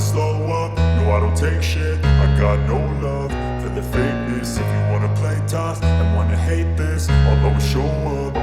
slow up, no I don't take shit. I got no love for the fakeness. If you wanna play tough and wanna hate this, I'll always show up.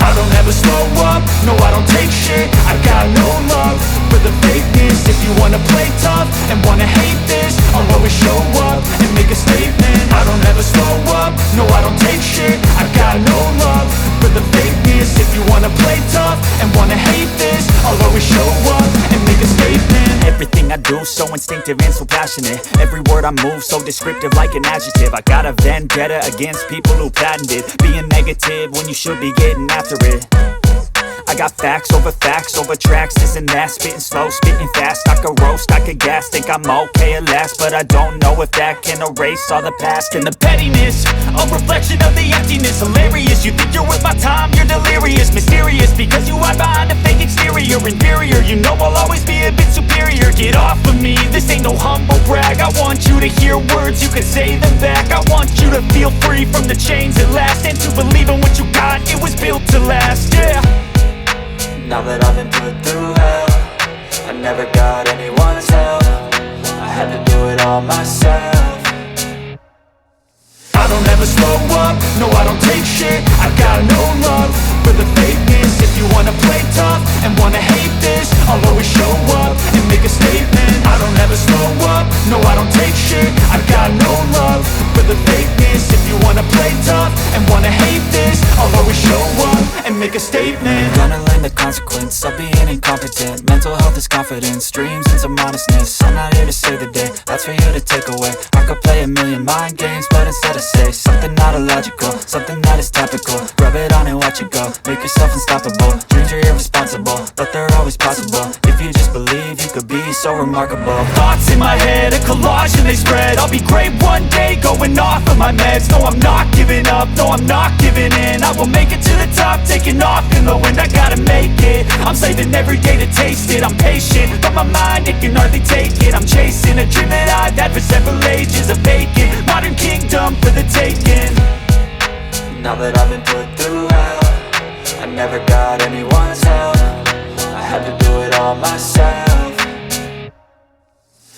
I don't ever slow up, no I don't take shit. I got no love for the fakeness. If you wanna play tough and wanna hate this, I'll always show up and make a statement. I don't ever slow up, no I don't take shit. I got no love for the fakeness. If you wanna play tough and wanna hate this, I'll always show up and make a statement. Everything I do so instinctive and so passionate. Every word I move so descriptive like an adjective. I got a vendetta against people who patented being negative when you should be getting after it. I got facts over tracks, this and that. Spitting slow, spitting fast, I could roast, I could gas. Think I'm okay at last, but I don't know if that can erase all the past. And the pettiness, a reflection of the emptiness. Hilarious, you think you're worth my time, you're delirious. Mysterious, because you hide behind a fake exterior. Inferior, you know I'll always be a bit superior. Get off of me, this ain't no humble brag. I want you to hear words, you can say them back. I want you to feel free from the chains at last, and to believe in what you got, it was built to last, yeah. Now that I've been put through hell, I never got anyone's help. I had to do it all myself. I don't ever slow up, no I don't take shit. I got no love for the fakeness. If you wanna play tough and wanna hate this, I'll always show up and make a statement. I don't ever slow up, no I don't take shit. I got no love for the fakeness. If you wanna play tough and wanna hate this, I'll always show up and make a statement. Gonna learn the consequence of being incompetent. Mental health is confidence, dreams and some honestness. I'm not here to save the day, that's for you to take away. I could play a million mind games, but instead I say something not illogical, something that is topical. Rub it on and watch it go, make yourself unstoppable. Dreams are irresponsible, but they're always possible. If you just believe, you could be so remarkable. Thoughts in my head, a collage and they spread. I'll be great one day, going off of my meds. No, I'm not giving up, no, I'm not giving in. I will make it to the top, taking off in the wind. I gotta make it, I'm saving every day to taste it. I'm patient, but my mind, it can hardly take it. I'm chasing a dream that I've had for several ages. A vacant, modern kingdom for the taking. Now that I've been put through hell, I never got anyone's help. I had to do it all myself.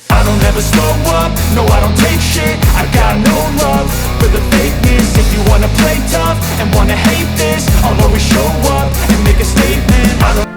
I don't ever slow up, no I don't take shit. I got no love for the fakeness. If you wanna play tough and wanna hate this, I'll always show up and make a statement. I don't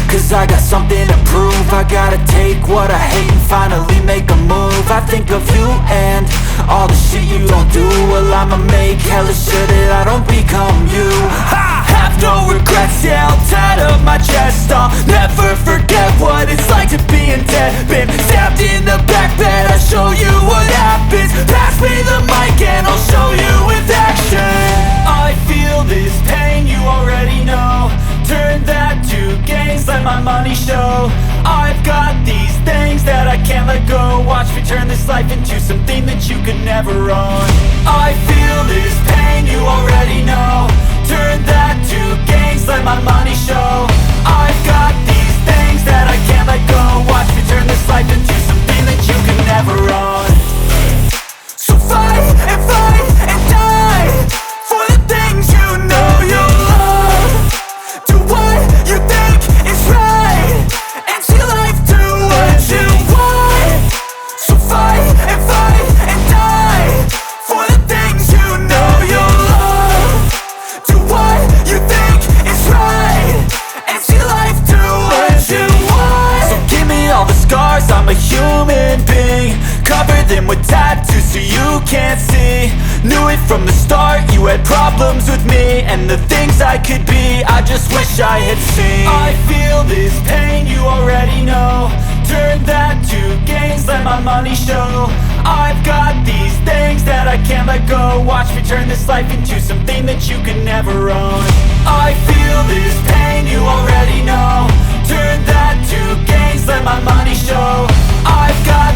cause I got something to prove. I gotta take what I hate and finally make a move. I think of you and all the shit you don't do. Well, I'ma make hella sure that I don't become you. I have no regrets, yeah, I'll tie up my chest. I'll never forget what it's like to be in debt. Been stabbed in the back bed, I'll show you what happens. Pass me the mic and I'll show you with action. I feel this pain, you already know. Turn that to gains, let my money show. I've got these things that I can't let go. Watch me turn this life into something that you could never own. I feel this pain, you already know. Turn that to gains, let my money show. I've got these things that I can't let go. Watch me turn this life into something that you could never own. So fight and die for the things you know you love. Do what you think is right and see life do what you want. So fight and die for the things you know you love. Do what you think is right and see life do what you want. So give me all the scars, I'm a human being. Cover them with tattoos so you can't see. Knew it from the start, you had problems with me and the things I could be, I just wish I had seen. I feel this pain, you already know. Turn that to gains, let my money show. I've got these things that I can't let go. Watch me turn this life into something that you could never own. I feel this pain, you already know. Turn that to gains, let my money show. I've got